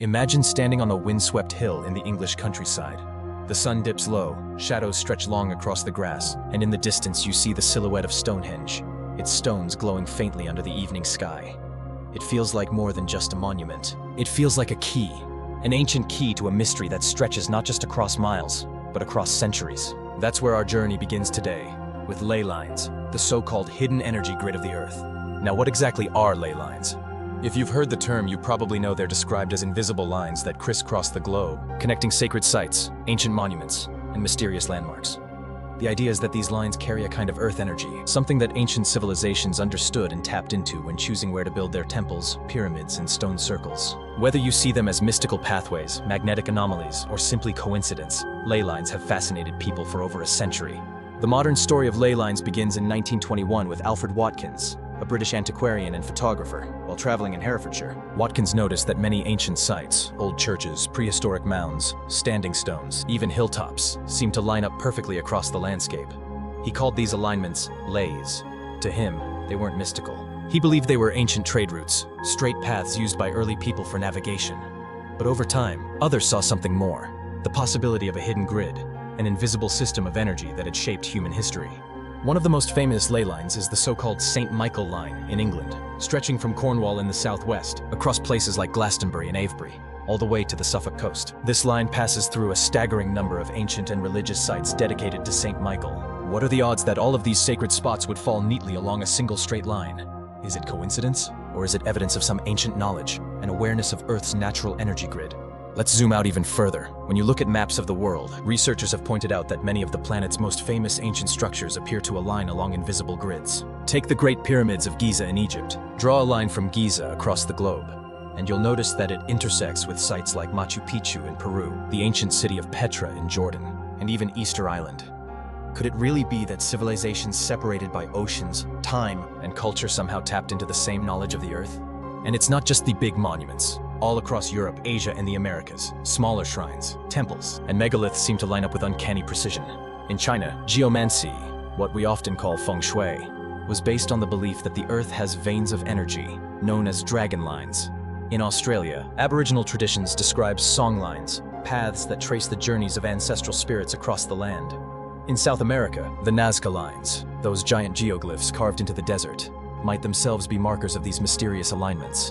Imagine standing on a windswept hill in the English countryside. The sun dips low, shadows stretch long across the grass, and in the distance you see the silhouette of Stonehenge, its stones glowing faintly under the evening sky. It feels like more than just a monument. It feels like a key, an ancient key to a mystery that stretches not just across miles, but across centuries. That's where our journey begins today, with ley lines, the so-called hidden energy grid of the Earth. Now, what exactly are ley lines? If you've heard the term, you probably know they're described as invisible lines that crisscross the globe, connecting sacred sites, ancient monuments, and mysterious landmarks. The idea is that these lines carry a kind of earth energy, something that ancient civilizations understood and tapped into when choosing where to build their temples, pyramids, and stone circles. Whether you see them as mystical pathways, magnetic anomalies, or simply coincidence, ley lines have fascinated people for over a century. The modern story of ley lines begins in 1921 with Alfred Watkins, a British antiquarian and photographer. While traveling in Herefordshire, Watkins noticed that many ancient sites, old churches, prehistoric mounds, standing stones, even hilltops, seemed to line up perfectly across the landscape. He called these alignments leys. To him, they weren't mystical. He believed they were ancient trade routes, straight paths used by early people for navigation. But over time, others saw something more: the possibility of a hidden grid, an invisible system of energy that had shaped human history. One of the most famous ley lines is the so-called St. Michael Line in England, stretching from Cornwall in the southwest, across places like Glastonbury and Avebury, all the way to the Suffolk coast. This line passes through a staggering number of ancient and religious sites dedicated to St. Michael. What are the odds that all of these sacred spots would fall neatly along a single straight line? Is it coincidence? Or is it evidence of some ancient knowledge, an awareness of Earth's natural energy grid? Let's zoom out even further. When you look at maps of the world, researchers have pointed out that many of the planet's most famous ancient structures appear to align along invisible grids. Take the Great Pyramids of Giza in Egypt. Draw a line from Giza across the globe, and you'll notice that it intersects with sites like Machu Picchu in Peru, the ancient city of Petra in Jordan, and even Easter Island. Could it really be that civilizations separated by oceans, time, and culture somehow tapped into the same knowledge of the Earth? And it's not just the big monuments. All across Europe, Asia, and the Americas, smaller shrines, temples, and megaliths seem to line up with uncanny precision. In China, geomancy, what we often call feng shui, was based on the belief that the Earth has veins of energy, known as dragon lines. In Australia, Aboriginal traditions describe song lines, paths that trace the journeys of ancestral spirits across the land. In South America, the Nazca lines, those giant geoglyphs carved into the desert, might themselves be markers of these mysterious alignments.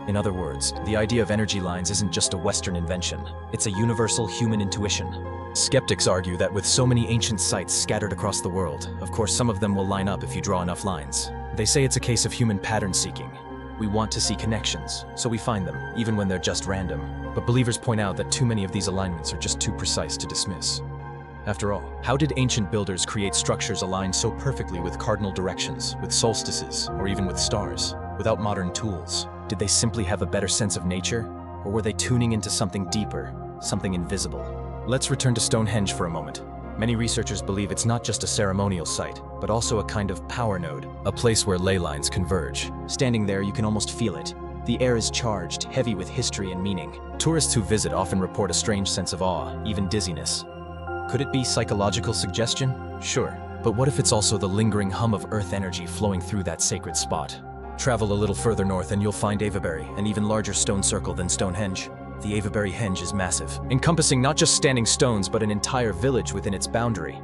In other words, the idea of energy lines isn't just a Western invention. It's a universal human intuition. Skeptics argue that with so many ancient sites scattered across the world, of course some of them will line up if you draw enough lines. They say it's a case of human pattern seeking. We want to see connections, so we find them, even when they're just random. But believers point out that too many of these alignments are just too precise to dismiss. After all, how did ancient builders create structures aligned so perfectly with cardinal directions, with solstices, or even with stars, without modern tools? Did they simply have a better sense of nature? Or were they tuning into something deeper, something invisible? Let's return to Stonehenge for a moment. Many researchers believe it's not just a ceremonial site, but also a kind of power node, a place where ley lines converge. Standing there, you can almost feel it. The air is charged, heavy with history and meaning. Tourists who visit often report a strange sense of awe, even dizziness. Could it be psychological suggestion? Sure. But what if it's also the lingering hum of earth energy flowing through that sacred spot? Travel a little further north and you'll find Avebury, an even larger stone circle than Stonehenge. The Avebury Henge is massive, encompassing not just standing stones but an entire village within its boundary.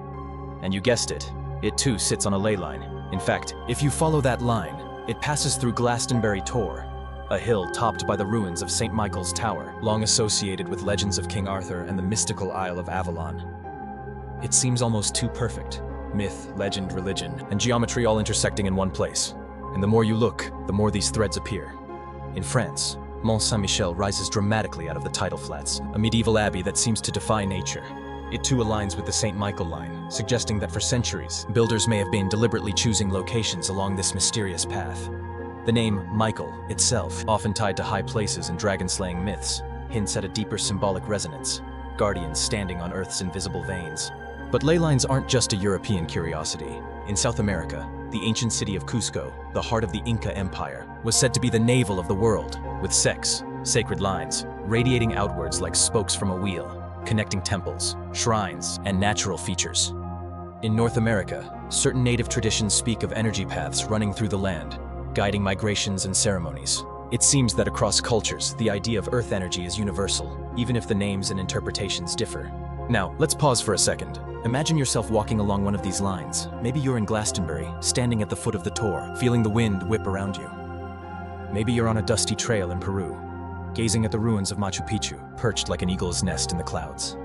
And you guessed it, it too sits on a ley line. In fact, if you follow that line, it passes through Glastonbury Tor, a hill topped by the ruins of St. Michael's Tower, long associated with legends of King Arthur and the mystical Isle of Avalon. It seems almost too perfect. Myth, legend, religion, and geometry all intersecting in one place. And the more you look, the more these threads appear. In France, Mont Saint-Michel rises dramatically out of the tidal flats, a medieval abbey that seems to defy nature. It too aligns with the St. Michael line, suggesting that for centuries, builders may have been deliberately choosing locations along this mysterious path. The name Michael itself, often tied to high places and dragon-slaying myths, hints at a deeper symbolic resonance, guardians standing on Earth's invisible veins. But ley lines aren't just a European curiosity. In South America, the ancient city of Cusco, the heart of the Inca Empire, was said to be the navel of the world, with sacred lines, radiating outwards like spokes from a wheel, connecting temples, shrines, and natural features. In North America, certain native traditions speak of energy paths running through the land, guiding migrations and ceremonies. It seems that across cultures, the idea of Earth energy is universal, even if the names and interpretations differ. Now, let's pause for a second. Imagine yourself walking along one of these lines. Maybe you're in Glastonbury, standing at the foot of the Tor, feeling the wind whip around you. Maybe you're on a dusty trail in Peru, gazing at the ruins of Machu Picchu, perched like an eagle's nest in the clouds.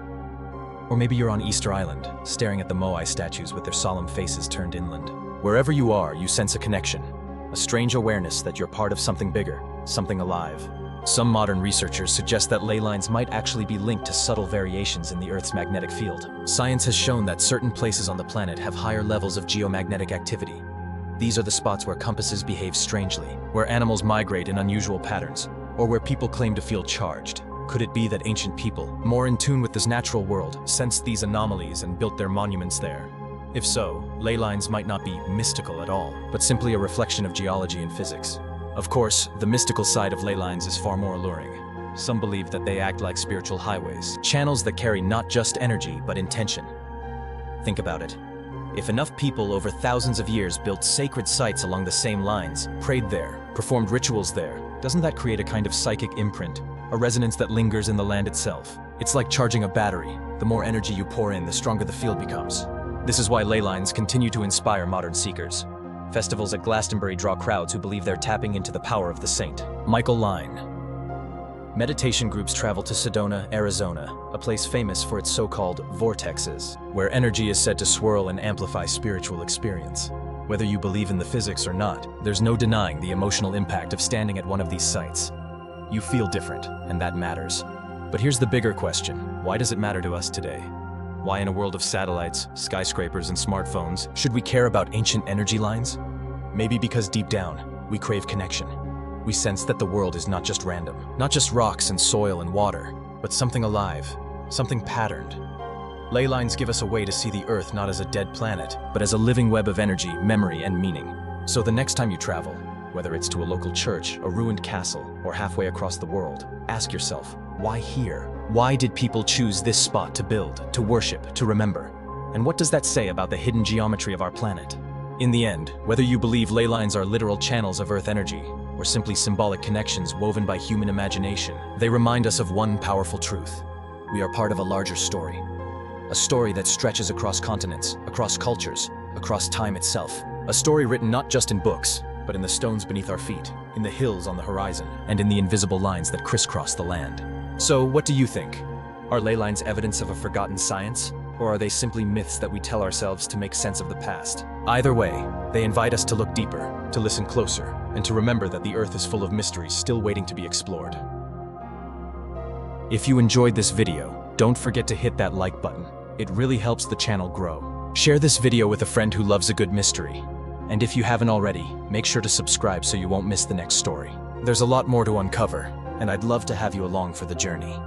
Or maybe you're on Easter Island, staring at the Moai statues with their solemn faces turned inland. Wherever you are, you sense a connection, a strange awareness that you're part of something bigger, something alive. Some modern researchers suggest that ley lines might actually be linked to subtle variations in the Earth's magnetic field. Science has shown that certain places on the planet have higher levels of geomagnetic activity. These are the spots where compasses behave strangely, where animals migrate in unusual patterns, or where people claim to feel charged. Could it be that ancient people, more in tune with this natural world, sensed these anomalies and built their monuments there? If so, ley lines might not be mystical at all, but simply a reflection of geology and physics. Of course, the mystical side of ley lines is far more alluring. Some believe that they act like spiritual highways, channels that carry not just energy, but intention. Think about it. If enough people over thousands of years built sacred sites along the same lines, prayed there, performed rituals there, doesn't that create a kind of psychic imprint, a resonance that lingers in the land itself? It's like charging a battery. The more energy you pour in, the stronger the field becomes. This is why ley lines continue to inspire modern seekers. Festivals at Glastonbury draw crowds who believe they're tapping into the power of the saint. Michael Line. Meditation groups travel to Sedona, Arizona, a place famous for its so-called vortexes, where energy is said to swirl and amplify spiritual experience. Whether you believe in the physics or not, there's no denying the emotional impact of standing at one of these sites. You feel different, and that matters. But here's the bigger question. Why does it matter to us today? Why in a world of satellites, skyscrapers, and smartphones, should we care about ancient energy lines? Maybe because deep down, we crave connection. We sense that the world is not just random, not just rocks and soil and water, but something alive, something patterned. Ley lines give us a way to see the Earth not as a dead planet, but as a living web of energy, memory, and meaning. So the next time you travel, whether it's to a local church, a ruined castle, or halfway across the world, ask yourself, why here? Why did people choose this spot to build, to worship, to remember? And what does that say about the hidden geometry of our planet? In the end, whether you believe ley lines are literal channels of Earth energy, or simply symbolic connections woven by human imagination, they remind us of one powerful truth. We are part of a larger story. A story that stretches across continents, across cultures, across time itself. A story written not just in books, but in the stones beneath our feet, in the hills on the horizon, and in the invisible lines that crisscross the land. So, what do you think? Are ley lines evidence of a forgotten science? Or are they simply myths that we tell ourselves to make sense of the past? Either way, they invite us to look deeper, to listen closer, and to remember that the Earth is full of mysteries still waiting to be explored. If you enjoyed this video, don't forget to hit that like button. It really helps the channel grow. Share this video with a friend who loves a good mystery. And if you haven't already, make sure to subscribe so you won't miss the next story. There's a lot more to uncover, and I'd love to have you along for the journey.